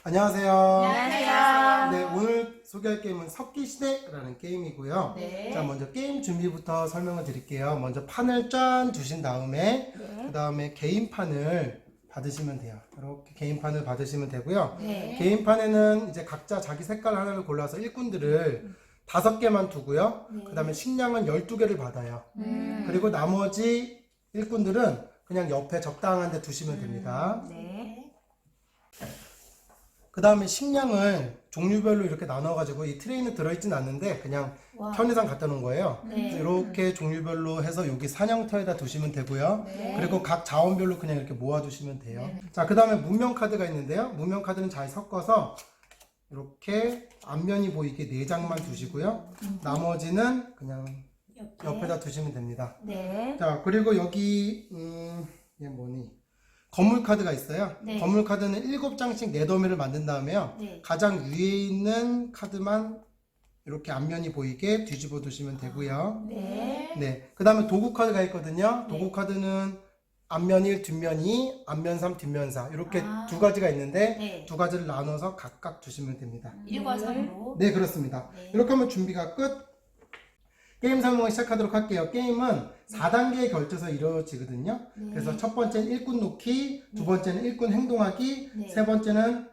안녕하세요. 안녕하세요. 네, 오늘 소개할 게임은 석기시대라는 게임이고요. 네. 자, 먼저 게임 준비부터 설명을 드릴게요. 먼저 판을 짠 두신 다음에 그 다음에 개인판을 받으시면 돼요. 이렇게 개인판을 받으시면 되고요. 네. 개인판에는 이제 각자 자기 색깔 하나를 골라서 일꾼들을 5개만 두고요. 네. 그 다음에 식량은 12개를 받아요. 음. 그리고 나머지 일꾼들은 그냥 옆에 적당한 데 두시면 됩니다. 네. 그 다음에 식량을 종류별로 이렇게 나눠가지고 이 트레이는 들어있진 않는데 그냥 와. 편의상 갖다 놓은 거예요. 네. 이렇게 종류별로 해서 여기 사냥터에다 두시면 되고요. 네. 그리고 각 자원별로 그냥 이렇게 모아두시면 돼요. 네. 자, 그 다음에 문명 카드가 있는데요. 문명 카드는 잘 섞어서 이렇게 앞면이 보이게 4장만 두시고요. 나머지는 그냥 옆에다 두시면 됩니다. 네. 자, 그리고 여기 얘 뭐니? 건물 카드가 있어요. 네. 건물 카드는 7장씩 4더미를 만든 다음에요. 네. 가장 위에 있는 카드만 이렇게 앞면이 보이게 뒤집어 두시면 되고요. 네. 네. 그 다음에 도구 카드가 있거든요. 네. 도구 카드는 앞면 1, 뒷면 2, 앞면 3, 뒷면 4 이렇게 아. 2가지가 있는데 네. 2가지를 나눠서 각각 두시면 됩니다. 1과 3으로. 네, 그렇습니다. 네. 이렇게 하면 준비가 끝. 게임 설명을 시작하도록 할게요. 게임은 4단계에 걸쳐서 이루어지거든요. 네. 그래서 첫 번째는 일꾼 놓기, 두 번째는 일꾼 행동하기, 네. 세 번째는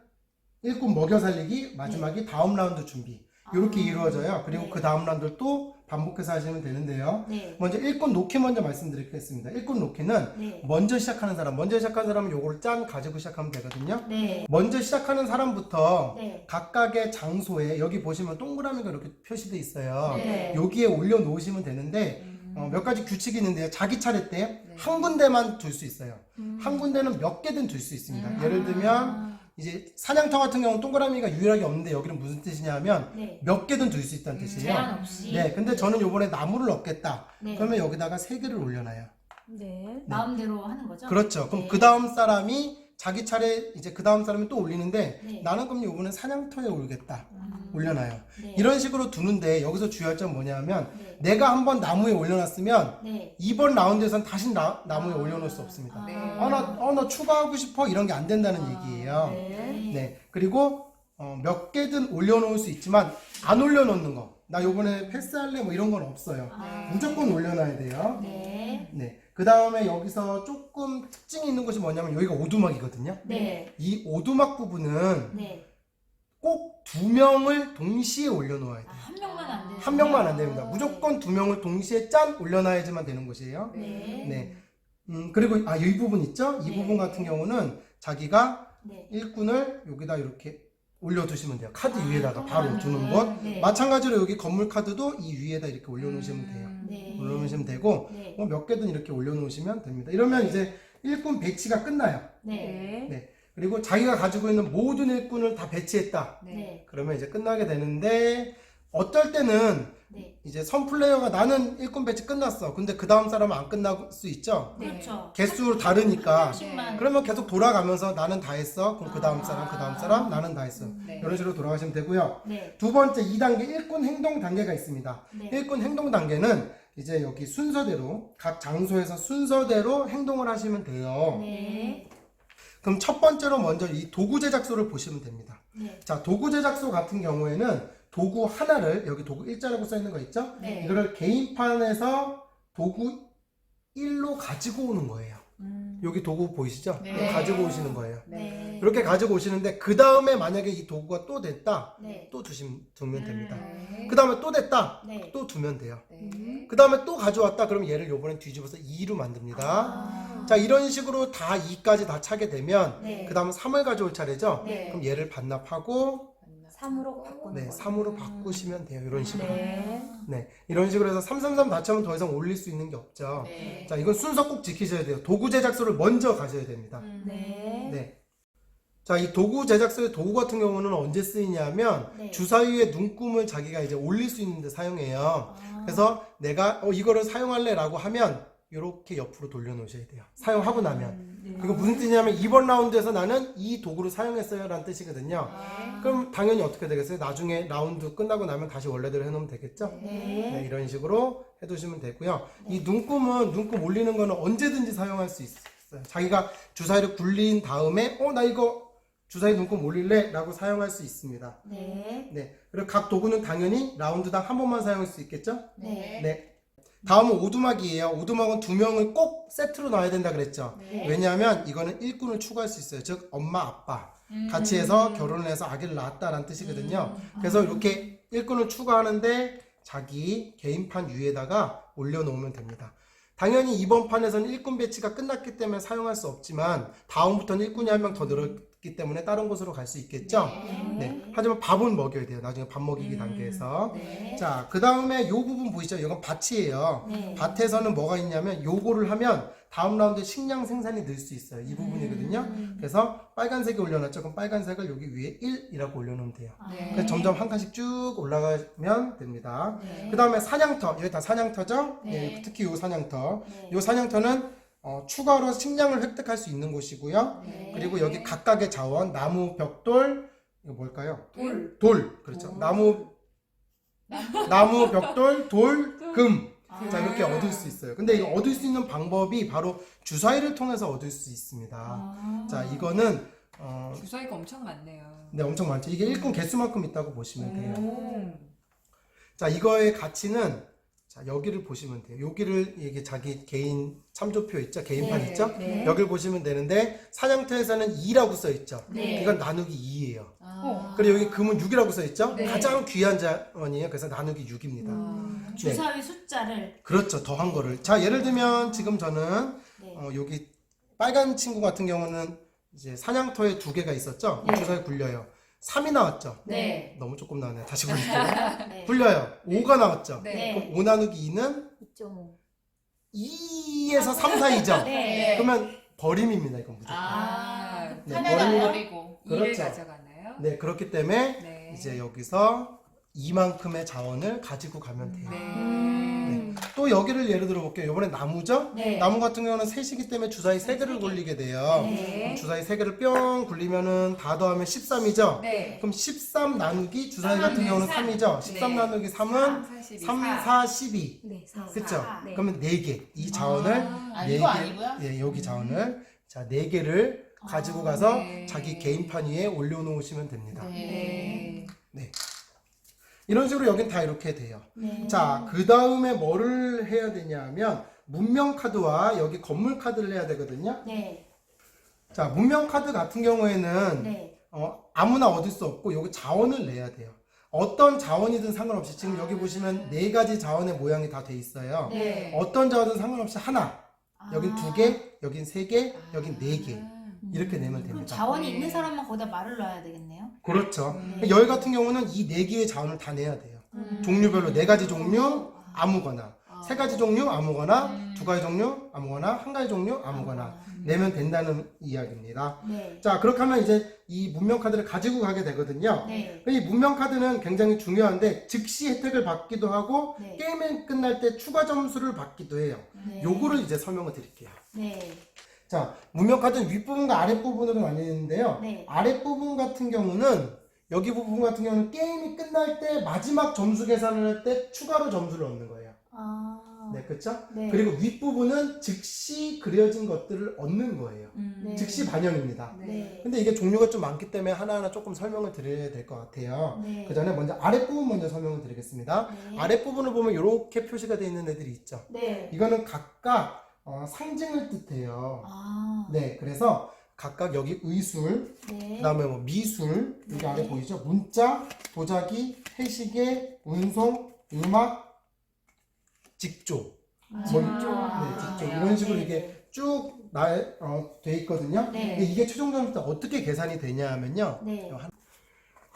일꾼 먹여 살리기, 마지막이 다음 라운드 준비. 이렇게 아. 이루어져요. 그리고 네. 그 다음 라운드를 또 반복해서 하시면 되는데요. 네. 먼저 일꾼 놓기 먼저 말씀드리겠습니다. 일꾼 놓기는 네. 먼저 시작하는 사람은 요걸 짠 가지고 시작하면 되거든요. 네. 먼저 시작하는 사람부터 네. 각각의 장소에 여기 보시면 동그라미가 이렇게 표시되어 있어요. 네. 여기에 올려 놓으시면 되는데 몇 가지 규칙이 있는데요. 자기 차례 때 한 군데만 둘 수 있어요. 한 군데는 몇 개든 둘 수 있습니다. 예를 들면 이제 사냥터 같은 경우는 동그라미가 유일하게 없는데 여기는 무슨 뜻이냐면 네. 몇 개든 둘 수 있다는 뜻이에요. 제한 없이. 네, 근데 저는 요번에 나무를 얻겠다. 네. 그러면 여기다가 3개를 올려놔요. 네. 마음대로 하는 거죠? 그렇죠. 그럼 네. 그 다음 사람이 자기 차례 이제 그 다음 사람이 또 올리는데 네. 나는 그럼 요번엔 사냥터에 올겠다. 올려놔요. 네. 이런 식으로 두는데 여기서 주의할 점은 뭐냐면 네. 내가 한번 나무에 올려놨으면 네. 이번 라운드에선 다시 나무에 올려놓을 수 없습니다. 네. 나 추가하고 싶어 이런 게 안 된다는 얘기예요. 네. 네. 그리고 몇 개든 올려놓을 수 있지만 안 올려놓는 거. 나 요번에 패스할래 뭐 이런 건 없어요. 아. 무조건 올려놔야 돼요. 네. 네. 그 다음에 여기서 조금 특징이 있는 것이 뭐냐면 여기가 오두막이거든요. 네. 이 오두막 부분은 네. 꼭 2명을 동시에 올려놓아야 돼요. 한 명만 안 돼요. 한 명만 안 됩니다. 무조건 2명을 동시에 짠 올려놔야지만 되는 것이에요. 네. 네. 그리고 이 부분 있죠? 이 네. 부분 같은 경우는 자기가 네. 일꾼을 여기다 이렇게 올려두시면 돼요. 카드 위에다가 바로 두는 것. 네. 마찬가지로 여기 건물 카드도 이 위에다 이렇게 올려놓으시면 돼요. 네. 올려놓으시면 되고 네. 몇 개든 이렇게 올려놓으시면 됩니다. 이러면 이제 일꾼 배치가 끝나요. 네. 네. 그리고 자기가 가지고 있는 모든 일꾼을 다 배치했다. 네. 그러면 이제 끝나게 되는데 어떨 때는 네. 이제 선 플레이어가 나는 일꾼 배치 끝났어. 근데 그 다음 사람은 안 끝날 수 있죠. 그렇죠. 개수로 다르니까. 만 그러면 계속 돌아가면서 나는 다 했어. 그럼 그 다음 사람, 그 다음 사람, 나는 다 했어. 네. 이런 식으로 돌아가시면 되고요. 네. 두 번째 2단계 일꾼 행동 단계가 있습니다. 네. 일꾼 행동 단계는 이제 여기 순서대로 각 장소에서 순서대로 행동을 하시면 돼요. 네. 그럼 첫 번째로 먼저 이 도구 제작소를 보시면 됩니다. 네. 자, 도구 제작소 같은 경우에는 도구 하나를 여기 도구 일자라고 써 있는 거 있죠? 네. 이거를 개인판에서 도구 1로 가지고 오는 거예요. 여기 도구 보이시죠? 네. 이거 가지고 오시는 거예요. 네. 이렇게 가지고 오시는데 그 다음에 만약에 이 도구가 또 됐다, 네. 또 두면 됩니다. 네. 그 다음에 또 됐다, 네. 또 두면 돼요. 네. 그 다음에 또 가져왔다, 그럼 얘를 요번엔 뒤집어서 2로 만듭니다. 아. 자, 이런 식으로 다 2까지 다 차게 되면 네. 그 다음 3을 가져올 차례죠? 네. 그럼 얘를 반납하고 3으로 바꾸는 네, 거예요. 3으로 바꾸시면 돼요. 이런 식으로. 네. 네, 이런 식으로 해서 333 다 차면 더 이상 올릴 수 있는 게 없죠. 네. 자, 이건 순서 꼭 지키셔야 돼요. 도구 제작소를 먼저 가셔야 됩니다. 네. 네. 자, 이 도구 제작소의 도구 같은 경우는 언제 쓰이냐면 네. 주사위의 눈금을 자기가 이제 올릴 수 있는데 사용해요. 아. 그래서 내가 이거를 사용할래라고 하면 이렇게 옆으로 돌려놓으셔야 돼요. 사용하고 나면. 이거 무슨 뜻이냐면 이번 라운드에서 나는 이 도구를 사용했어요 라는 뜻이거든요. 아. 그럼 당연히 어떻게 되겠어요? 나중에 라운드 끝나고 나면 다시 원래대로 해놓으면 되겠죠? 네, 네. 이런 식으로 해두시면 되고요. 이 눈금은 눈금 올리는 거는 언제든지 사용할 수 있어요. 자기가 주사위를 굴린 다음에 나 이거 주사위 눈금 올릴래? 라고 사용할 수 있습니다. 네. 네. 그리고 각 도구는 당연히 라운드당 한 번만 사용할 수 있겠죠? 네. 네. 다음은 오두막이에요. 오두막은 두 명을 꼭 세트로 놔야 된다 그랬죠? 네. 왜냐하면 이거는 일꾼을 추가할 수 있어요. 즉 엄마 아빠 같이 해서 결혼을 해서 아기를 낳았다라는 뜻이거든요. 그래서 이렇게 일꾼을 추가하는데 자기 개인판 위에다가 올려놓으면 됩니다. 당연히 이번 판에서는 일꾼 배치가 끝났기 때문에 사용할 수 없지만 다음부터는 일꾼이 한 명 더 늘었기 때문에 다른 곳으로 갈 수 있겠죠? 네. 하지만 밥은 먹여야 돼요. 나중에 밥 먹이기 단계에서. 네. 자, 그 다음에 요 부분 보이죠? 이건 밭이에요. 네. 밭에서는 뭐가 있냐면 요거를 하면 다음 라운드에 식량 생산이 늘 수 있어요. 이 부분이거든요. 그래서 빨간색이 올려놨죠. 그럼 빨간색을 여기 위에 1이라고 올려놓으면 돼요. 네. 그래서 점점 한 칸씩 쭉 올라가면 됩니다. 네. 그 다음에 사냥터. 여기 다 사냥터죠? 네. 예, 특히 요 사냥터. 네. 요 사냥터는 추가로 식량을 획득할 수 있는 곳이고요. 네. 그리고 여기 각각의 자원, 나무, 벽돌, 이거 뭘까요? 돌. 돌. 그렇죠. 돌. 나무, 벽돌, 돌, 금. 아. 자, 이렇게 얻을 수 있어요. 근데 이거 얻을 수 있는 방법이 바로 주사위를 통해서 얻을 수 있습니다. 아. 자, 이거는, 주사위가 엄청 많네요. 네, 엄청 많죠. 이게 일꾼 개수만큼 있다고 보시면 돼요. 오. 자, 이거의 가치는, 자, 여기를 보시면 돼요. 여기를, 이게 자기 개인 참조표 있죠? 개인판 네, 있죠? 네. 여기를 보시면 되는데, 사냥터에서는 2라고 써 있죠? 네. 이건 나누기 2예요. 아. 그리고 여기 금은 6이라고 써 있죠? 네. 가장 귀한 자원이에요. 그래서 나누기 6입니다. 아. 주사위 숫자를. 그렇죠. 더한 거를. 자, 예를 들면 지금 저는 네. 여기 빨간 친구 같은 경우는 이제 사냥터에 2개가 있었죠? 네. 주사위 굴려요. 3이 나왔죠? 네. 너무 조금 나왔네요. 다시 굴릴게요. 네. 굴려요. 5가 나왔죠? 네. 그럼 5 나누기 2는 2.5. 2에서 3 사이죠? 네. 그러면 버림입니다. 이건 무조건. 아. 네, 하나를 버리고- 버리고 일을 그렇죠. 가져가나요? 네, 그렇기 때문에 네. 이제 여기서 이만큼의 자원을 가지고 가면 돼요. 네. 또 여기를 예를 들어 볼게요. 이번에 나무죠? 네. 나무 같은 경우는 셋이기 때문에 주사위 3개를 굴리게 돼요. 네. 그럼 주사위 3개를 뿅 굴리면은 다 더하면 13이죠? 네. 그럼 13 나누기 주사위 같은 경우는 3이죠? 13 네. 나누기 3은 42, 3, 4, 12. 네. 4. 그쵸? 네. 그러면 4개. 이 자원을 아, 네 이거 개, 아니고요? 예, 여기 자원을 자, 4개를 가지고 가서 네. 자기 개인판 위에 올려놓으시면 됩니다. 네. 이런 식으로 여긴 다 이렇게 돼요. 네. 자, 그 다음에 뭐를 해야 되냐 하면 문명 카드와 여기 건물 카드를 해야 되거든요. 네. 자, 문명 카드 같은 경우에는 네. 아무나 얻을 수 없고 여기 자원을 내야 돼요. 어떤 자원이든 상관없이 지금 여기 보시면 4가지 자원의 모양이 다 돼 있어요. 네. 어떤 자원은 상관없이 하나, 여긴 아. 2개, 여긴 3개, 여긴 4개 아. 이렇게 내면 그럼 됩니다. 자원이 네. 있는 사람만 거기다 말을 넣어야 되겠네요. 그렇죠. 네. 여기 같은 경우는 이 4개의 자원을 다 내야 돼요. 종류별로 4가지 종류 아무거나, 3가지 종류 아무거나, 2가지 종류 아무거나, 1가지 종류 아무거나 내면 된다는 이야기입니다. 네. 자, 그렇게 하면 이제 이 문명 카드를 가지고 가게 되거든요. 네. 이 문명 카드는 굉장히 중요한데 즉시 혜택을 받기도 하고 네. 게임이 끝날 때 추가 점수를 받기도 해요. 네. 요거를 이제 설명을 드릴게요. 네. 자, 문명 카드는 윗부분과 아랫부분으로 나뉘는데요. 네. 아랫부분 같은 경우는 여기 부분 같은 경우는 게임이 끝날 때 마지막 점수 계산을 할 때 추가로 점수를 얻는 거예요. 아. 네, 그렇죠? 네. 그리고 윗부분은 즉시 그려진 것들을 얻는 거예요. 네. 즉시 반영입니다. 네. 근데 이게 종류가 좀 많기 때문에 하나하나 조금 설명을 드려야 될 것 같아요. 네. 그 전에 먼저 아랫부분 먼저 설명을 드리겠습니다. 네. 아랫부분을 보면 이렇게 표시가 되어 있는 애들이 있죠. 네. 이거는 각각 상징을 뜻해요. 아. 네, 그래서 각각 여기 의술, 네. 그 다음에 뭐 미술, 여기 네. 아래 보이죠? 문자, 도자기, 해시계, 운송, 음악, 직조. 아, 뭐, 좋아. 네, 직조. 네. 이런 식으로 네. 이게 쭉 돼 있거든요. 네. 근데 이게 최종 점수 어떻게 계산이 되냐 하면요. 네.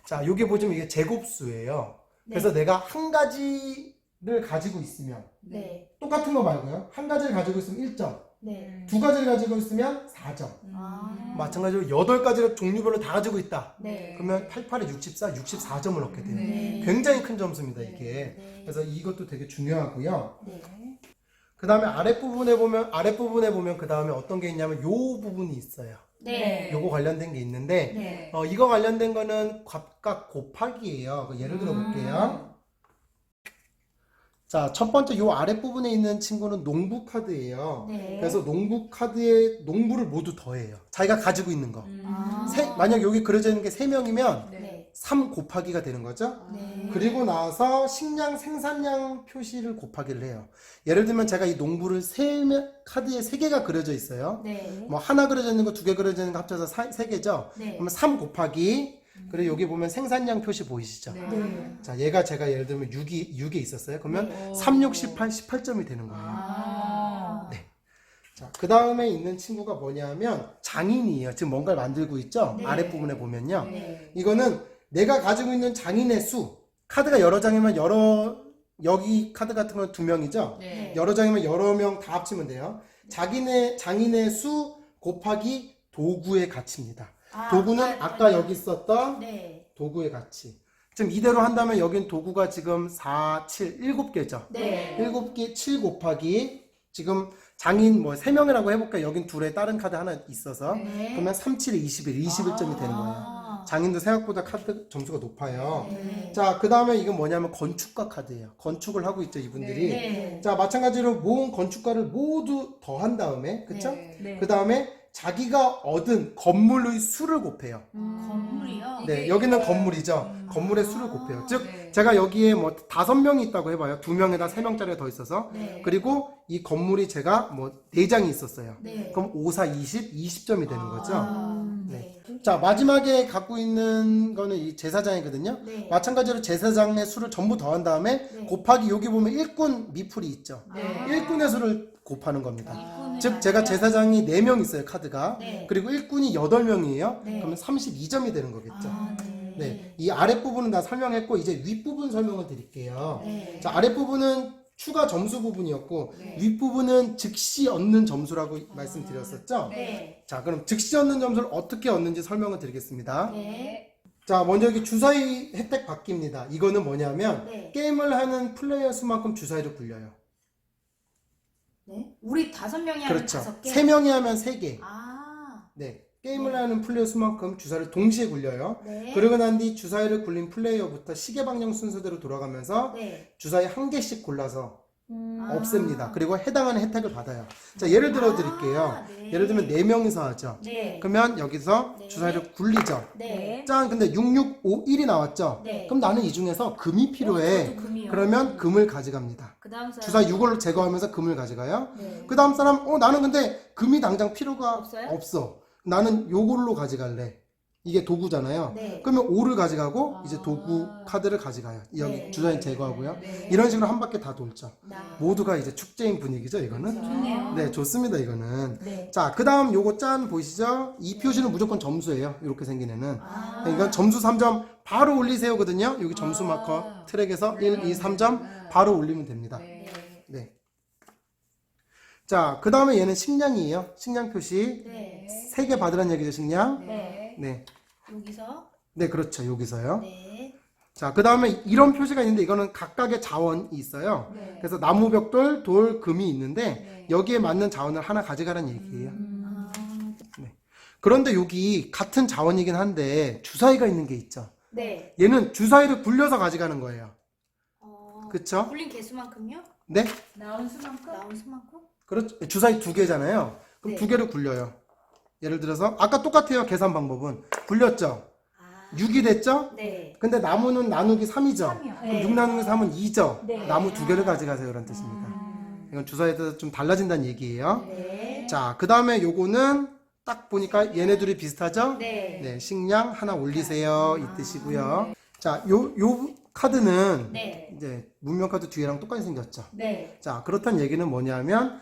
자, 여기 보시면 이게 제곱수예요. 네. 그래서 내가 한 가지를 가지고 있으면 네. 똑같은 거 말고요. 한 가지를 가지고 있으면 1점, 네. 2가지를 가지고 있으면 4점. 아. 마찬가지로 8가지를 종류별로 다 가지고 있다. 네. 그러면 88에 64, 64점을 얻게 돼요. 네. 굉장히 큰 점수입니다, 이게. 네. 그래서 이것도 되게 중요하고요. 네. 그 다음에 아랫부분에 보면 그 다음에 어떤 게 있냐면 요 부분이 있어요. 네. 요거 관련된 게 있는데, 네. 이거 관련된 거는 각각 곱하기예요. 예를 들어 볼게요. 자, 첫 번째 요 아랫부분에 있는 친구는 농부 카드예요. 네. 그래서 농부 카드에 농부를 모두 더해요. 자기가 가지고 있는 거. 만약 여기 그려져 있는 게 3명이면 네. 3 곱하기가 되는 거죠. 네. 그리고 나서 식량 생산량 표시를 곱하기를 해요. 예를 들면 제가 이 농부를 카드에 3개가 그려져 있어요. 네. 뭐 하나 그려져 있는 거 2개 그려져 있는 거 합쳐서 3개죠. 네. 그러면 3 곱하기 그리고 여기 보면 생산량 표시 보이시죠? 네. 자, 얘가 제가 예를 들면 6이 있었어요. 그러면 네. 3, 6, 18, 18점이 되는 거예요. 아. 네. 자, 그 다음에 있는 친구가 뭐냐면 장인이에요. 지금 뭔가를 만들고 있죠? 네. 아랫부분에 보면요. 네. 이거는 내가 가지고 있는 장인의 수, 카드가 여러 장이면 여기 카드 같은 건 2명이죠? 네. 여러 장이면 여러 명 다 합치면 돼요. 장인의 수 곱하기 도구의 가치입니다. 도구는 아까 여기 있었던 네. 도구의 가치. 지금 이대로 한다면 여긴 도구가 지금 4, 7, 7개죠. 네. 7개 7 곱하기 지금 장인 뭐 3명이라고 해볼까요? 여긴 둘에 다른 카드 하나 있어서 네. 그러면 3, 7에 21, 21점이 되는 거예요. 장인도 생각보다 카드 점수가 높아요. 네. 자, 그 다음에 이건 뭐냐면 건축가 카드예요. 건축을 하고 있죠, 이분들이. 네. 자, 마찬가지로 모은 건축가를 모두 더한 다음에, 그쵸? 네. 그 다음에 자기가 얻은 건물의 수를 곱해요. 건물이요? 네, 이게 여기는 이거야. 건물이죠. 건물의 수를 곱해요. 즉, 네. 제가 여기에 뭐 5명이 있다고 해봐요. 2명에다 3명짜리가 더 있어서. 네. 그리고 이 건물이 제가 뭐 4장이 있었어요. 네. 그럼 5, 4, 20, 20점이 되는 거죠. 네. 자, 마지막에 갖고 있는 거는 이 제사장이거든요. 네. 마찬가지로 제사장의 수를 전부 더한 다음에 네. 곱하기 여기 보면 일꾼 미풀이 있죠. 네. 일꾼의 수를 곱하는 겁니다. 이분을 즉 제가 제사장이 4명 있어요, 카드가. 네. 그리고 일꾼이 8명이에요. 네. 그러면 32점이 되는 거겠죠. 아, 네. 네. 이 아랫부분은 다 설명했고 이제 윗부분 설명을 드릴게요. 네. 자, 아랫부분은 추가 점수 부분이었고 네. 윗부분은 즉시 얻는 점수라고 말씀드렸었죠. 네. 자, 그럼 즉시 얻는 점수를 어떻게 얻는지 설명을 드리겠습니다. 네. 자, 먼저 여기 주사위 혜택 받기입니다. 이거는 뭐냐면 네. 게임을 하는 플레이어 수만큼 주사위를 굴려요. 네. 우리 5명이 하면 그렇죠. 5개. 3명이 하면 3개. 아. 네. 게임을 하는 플레이어 수만큼 주사위를 동시에 굴려요. 네. 그러고 난 뒤 주사위를 굴린 플레이어부터 시계 방향 순서대로 돌아가면서 네. 주사위 1개씩 골라서 아. 없앱니다. 그리고 해당하는 혜택을 받아요. 자, 예를 들어 드릴게요. 네. 예를 들면 4명이서 하죠. 네. 그러면 여기서 네. 주사위를 굴리죠. 네. 짠, 근데 6, 6, 5, 1이 나왔죠. 네. 그럼 나는 이 중에서 금이 필요해. 저도 금이요. 그러면 금을 가져갑니다. 그다음 사람 주사위 6을 제거하면서 금을 가져가요. 네. 그 다음 사람, 나는 근데 금이 당장 필요가 없어요? 없어. 나는 요걸로 가져갈래. 이게 도구잖아요. 네. 그러면 5를 가져가고 이제 도구 카드를 가져가요. 여기 네. 주사위 제거하고요. 네. 이런 식으로 한 바퀴 다 돌죠. 나. 모두가 이제 축제인 분위기죠, 이거는. 좋네요. 네, 좋습니다, 이거는. 네. 자, 그 다음 요거 짠 보이시죠? 이 표시는 무조건 점수예요. 이렇게 생긴 애는. 아. 이건 점수 3점 바로 올리세요거든요. 여기 점수 마커 트랙에서 1, 2, 3점 바로 올리면 됩니다. 네. 네. 자, 그 다음에 얘는 식량이에요. 식량 표시. 네. 3개 받으라는 얘기죠, 식량. 네. 네. 여기서 네, 그렇죠. 여기서요. 네. 자, 그 다음에 이런 표시가 있는데 이거는 각각의 자원이 있어요. 네. 그래서 나무, 벽돌, 돌, 금이 있는데 네. 여기에 맞는 자원을 하나 가져가라는 얘기예요. 아. 그런데 여기 같은 자원이긴 한데 주사위가 있는 게 있죠. 네. 얘는 주사위를 굴려서 가져가는 거예요. 그쵸? 굴린 개수만큼요? 네? 나온 수만큼? 나온 수만큼? 그렇죠. 주사위 2개잖아요. 그럼 네. 2개를 굴려요. 예를 들어서 아까 똑같아요. 계산 방법은. 굴렸죠. 아. 6이 됐죠? 네. 근데 나무는 나누기 3이죠. 삼이요. 그럼 6 나누기 3은 2죠. 네. 나무 2개를 가져가세요. 이런 뜻입니다. 이건 주사위에 따라서 좀 달라진다는 얘기예요. 네. 자, 그 다음에 요거는 딱 보니까 얘네 둘이 비슷하죠? 네. 네, 식량 하나 올리세요. 이 뜻이고요. 자, 요 카드는 네. 이제 문명 카드 뒤에랑 똑같이 생겼죠. 네. 자, 그렇다는 얘기는 뭐냐면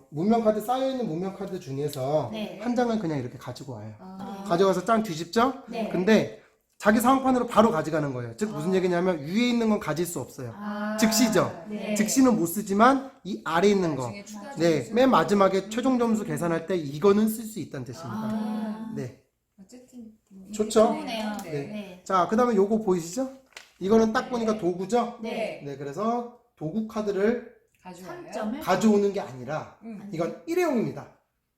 문명 카드 쌓여 있는 문명 카드 중에서 네. 한 장을 그냥 이렇게 가지고 와요. 아. 가져가서 짠 뒤집죠? 네. 근데 자기 상황판으로 바로 가져가는 거예요. 즉 무슨 얘기냐면 위에 있는 건 가질 수 없어요. 아. 즉시죠. 네. 즉시는 못 쓰지만 이 아래에 있는 거. 나중에 추가 네, 점수. 맨 마지막에 최종 점수 계산할 때 이거는 쓸 수 있다는 뜻입니다. 아. 네. 어쨌든 좋죠? 좋네요. 네. 네. 자, 그 다음에 요거 보이시죠? 이거는 딱 보니까 도구죠? 네. 네, 그래서 도구 카드를 가져와요. 3점을 가져오는 게 아니라 응. 이건 일회용입니다.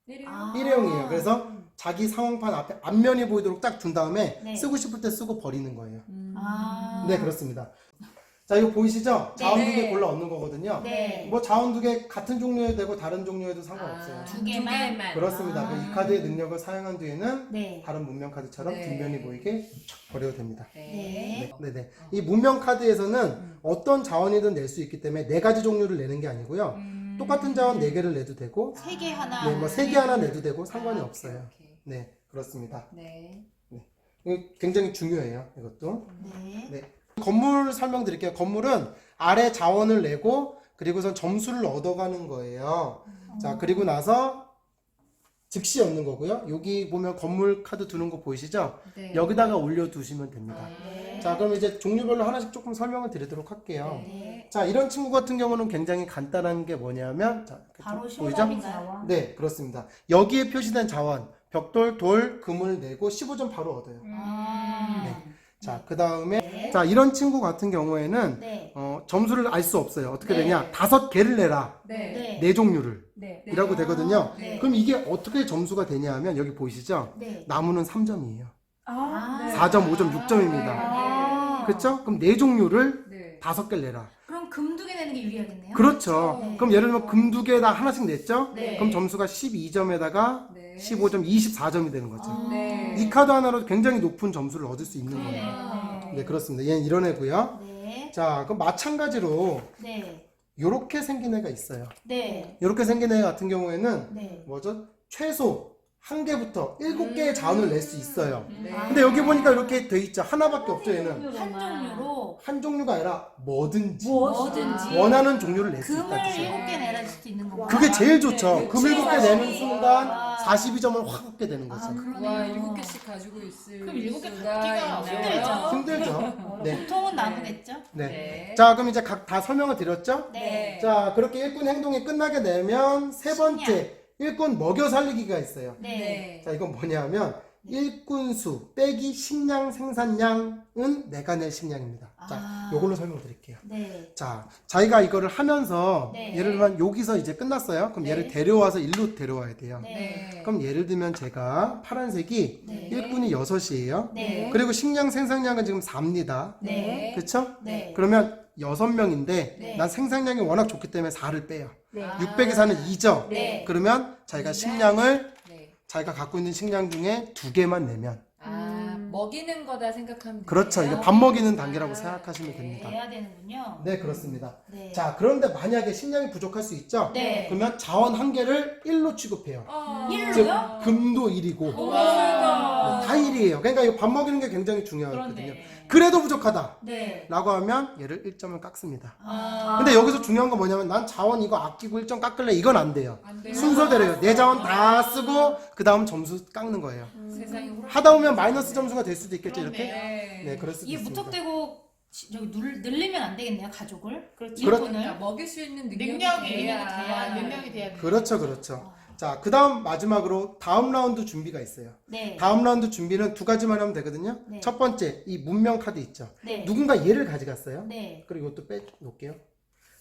내려. 아. 일회용이에요. 그래서 자기 상황판 앞에 앞면이 보이도록 딱 둔 다음에 네. 쓰고 싶을 때 쓰고 버리는 거예요. 음. 아. 네, 그렇습니다. 자, 이거 보이시죠? 자원 네. 두 개 골라 얻는 거거든요. 네. 뭐 자원 두 개 같은 종류여도 되고 다른 종류여도 상관없어요. 두 개만? 그렇습니다. 아. 이 카드의 능력을 사용한 뒤에는 네. 다른 문명 카드처럼 네. 뒷면이 보이게 촥 버려도 됩니다. 네. 네네. 이 문명 카드에서는 어떤 자원이든 낼 수 있기 때문에 네 가지 종류를 내는 게 아니고요. 똑같은 자원 네 개를 내도 되고, 세 개 하나. 네, 뭐 세 개 하나 내도 되고 상관이 아, 없어요. 오케이. 네, 그렇습니다. 네. 이거 굉장히 중요해요. 이것도. 네. 네. 건물 설명드릴게요. 건물은 아래 자원을 내고 그리고선 점수를 얻어가는 거예요. 자, 그리고 나서 즉시 얻는 거고요. 여기 보면 건물 카드 두는 거 보이시죠? 네. 여기다가 올려두시면 됩니다. 네. 자, 그럼 이제 종류별로 하나씩 조금 설명을 드리도록 할게요. 네. 자, 이런 친구 같은 경우는 굉장히 간단한 게 뭐냐면, 자, 바로 보이죠? 쇼답인가요? 네, 그렇습니다. 여기에 표시된 자원, 벽돌, 돌, 금을 내고 15점 바로 얻어요. 아. 네. 자, 그 다음에, 네. 자, 이런 친구 같은 경우에는, 네. 점수를 알 수 없어요. 어떻게 네. 되냐? 5개를 내라. 네. 네. 네 종류를. 네. 이라고 되거든요. 네. 그럼 이게 어떻게 점수가 되냐 하면, 여기 보이시죠? 네. 나무는 3점이에요. 아. 4점, 5점, 6점입니다. 아. 그렇죠? 그럼 네 종류를 네. 5개를 내라. 그럼 금 두 개 내는 게 유리하겠네요? 그렇죠. 네. 그럼 예를 들면 금 두 개에다 하나씩 냈죠? 네. 그럼 점수가 12점에다가 네. 15점, 24점이 되는 거죠. 아. 네. 이 카드 하나로 굉장히 높은 점수를 얻을 수 있는 그러네. 거예요. 네, 그렇습니다. 얘는 이런 애고요. 네. 자, 그럼 마찬가지로 네. 요렇게 생긴 애가 있어요. 네. 요렇게 생긴 애 같은 경우에는 네. 뭐죠? 최소 1개부터 7개의 자원을 낼 수 있어요. 네. 근데 여기 보니까 이렇게 돼 있죠. 하나밖에 없죠, 얘는. 한 종류로 한 종류가 아니라 뭐든지 뭐든지 원하는 종류를 낼 수 금을 있다 뜻이에요. 7개 내줄 수도 있는 거고. 그게 제일 좋죠. 네, 금 7개 내는 순간 아. 42점을 확 얻게 되는 거죠. 아, 그러네요. 와, 7개씩 가지고 있을 그럼 7개 수가 갖기가 있나요? 힘들죠. 네. 보통은 나누겠죠? 네. 네. 자, 그럼 이제 각 다 설명을 드렸죠? 네. 자, 그렇게 일꾼 행동이 끝나게 되면 세 번째 일꾼 먹여 살리기가 있어요. 네. 자, 이건 뭐냐면 일꾼 수 빼기 식량 생산량은 내가 낼 식량입니다. 자, 아. 요걸로 설명드릴게요. 네. 자, 자기가 이거를 하면서 네. 예를 들면 여기서 이제 끝났어요. 그럼 네. 얘를 데려와서 일로 데려와야 돼요. 네. 그럼 예를 들면 제가 파란색이 네. 일꾼이 6이에요. 네. 그리고 식량 생산량은 지금 4입니다. 네. 그쵸? 네. 그러면 6명인데 네. 난 생산량이 워낙 좋기 때문에 4를 빼요. 네. 600에 사는 2죠. 네. 그러면 자기가 식량을 네. 자기가 갖고 있는 식량 중에 2개만 내면 아, 먹이는 거다 생각하면 그렇죠. 되네요. 이거 밥 먹이는 단계라고 아, 생각하시면 네. 됩니다. 내야 되는군요. 네, 그렇습니다. 네. 자, 그런데 만약에 식량이 부족할 수 있죠? 네. 그러면 자원 한 개를 1로 취급해요. 아, 일로요? 즉, 금도 1이고 우와. 다 1이에요. 그러니까 이거 밥 먹이는 게 굉장히 중요하거든요. 그러네. 그래도 부족하다. 네. 라고 하면 얘를 1점을 깎습니다. 아. 근데 여기서 중요한 건 뭐냐면 난 자원 이거 아끼고 1점 깎을래 이건 안 돼요. 안 돼요. 순서대로요. 내 자원 다 쓰고 그 다음 점수 깎는 거예요. 세상이 호락- 하다 보면 마이너스 점수가 될 수도 있겠죠. 이렇게. 네. 네, 그럴 수도 이게 있습니다. 무턱대고 저기 늘리면 안 되겠네요, 가족을. 그렇죠. 일꾼을. 그러니까 먹일 수 있는 능력이 돼야. 돼야 능력이 돼야 돼. 그렇죠, 그렇죠. 자, 그 다음 마지막으로 다음 라운드 준비가 있어요. 네. 다음 라운드 준비는 두 가지만 하면 되거든요. 네. 첫 번째, 이 문명 카드 있죠. 네. 누군가 얘를 가져갔어요. 네. 그리고 이것도 빼놓을게요.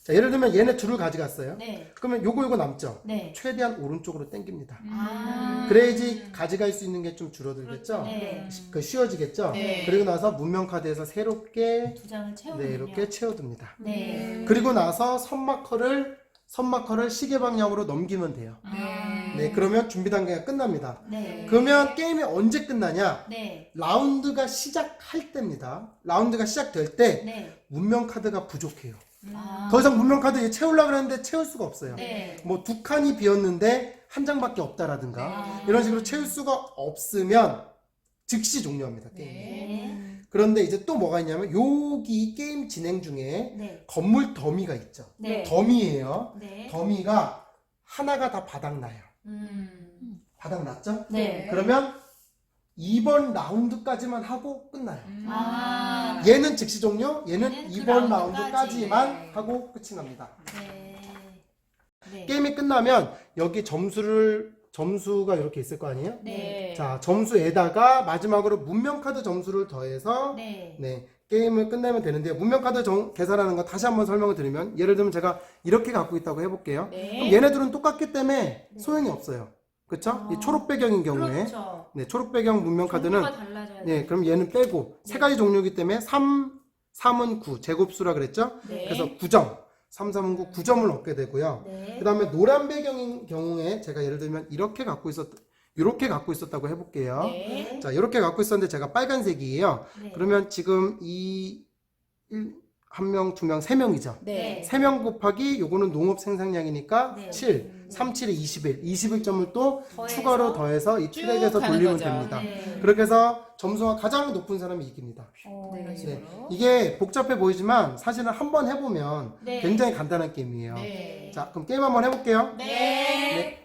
자, 예를 들면 얘네 둘을 가져갔어요. 네. 그러면 요거 남죠. 네. 최대한 오른쪽으로 당깁니다. 아. 그래야지 가져갈 수 있는 게 좀 줄어들겠죠. 네. 그 쉬워지겠죠. 네. 그리고 나서 문명 카드에서 새롭게 두 장을 채우는군요. 네, 이렇게 채워둡니다. 네. 그리고 나서 선마커를 시계 방향으로 넘기면 돼요. 아. 네, 그러면 준비 단계가 끝납니다. 네. 그러면 게임이 언제 끝나냐? 네. 라운드가 시작할 때입니다. 라운드가 시작될 때 네. 문명 카드가 부족해요. 아. 더 이상 문명 카드 채우려고 그랬는데 채울 수가 없어요. 네. 뭐 두 칸이 비었는데 한 장밖에 없다라든가 아. 이런 식으로 채울 수가 없으면 즉시 종료합니다. 게임. 네. 그런데 이제 또 뭐가 있냐면 여기 게임 진행 중에 네. 건물 더미가 있죠. 네. 더미예요. 네. 더미가 하나가 다 바닥나요. 바닥났죠? 네. 그러면 2번 라운드까지만 하고 끝나요. 아. 얘는 즉시 종료, 얘는 얘는 그 2번 라운드까지. 라운드까지만 네. 하고 끝이 납니다. 네. 네. 게임이 끝나면 여기 점수가 이렇게 있을 거 아니에요? 네. 자, 점수에다가 마지막으로 문명 카드 점수를 더해서 네. 네, 게임을 끝내면 되는데요. 문명 카드 계산하는 거 다시 한번 설명을 드리면 예를 들면 제가 이렇게 갖고 있다고 해볼게요. 네. 그럼 얘네들은 똑같기 때문에 소용이 없어요. 그쵸? 이 초록 배경인 경우에 그렇죠. 네, 초록 배경 문명 카드는 종류가 달라져야 네, 돼. 그럼 얘는 빼고 세 가지 종류이기 때문에 3, 3은 9, 제곱수라 그랬죠? 네. 그래서 9점. 3, 3은 9, 9점을 얻게 되고요. 네. 그 다음에 노란 배경인 경우에 제가 예를 들면 이렇게 갖고 있었다고 해볼게요. 네. 자, 이렇게 갖고 있었는데 제가 빨간색이에요. 네. 그러면 지금 한 명, 두 명, 세 명이죠. 네. 3명 곱하기 요거는 농업 생산량이니까 네. 7, 3, 7에 21. 21점을 또 더해서 추가로 더해서 이 쭉 트랙에서 가는 돌리면 거죠. 됩니다. 네. 그렇게 해서 점수가 가장 높은 사람이 이깁니다. 네, 이런 식으로. 이게 복잡해 보이지만 사실은 한번 해보면 네. 굉장히 간단한 게임이에요. 네. 자, 그럼 게임 한번 해볼게요. 네. 네.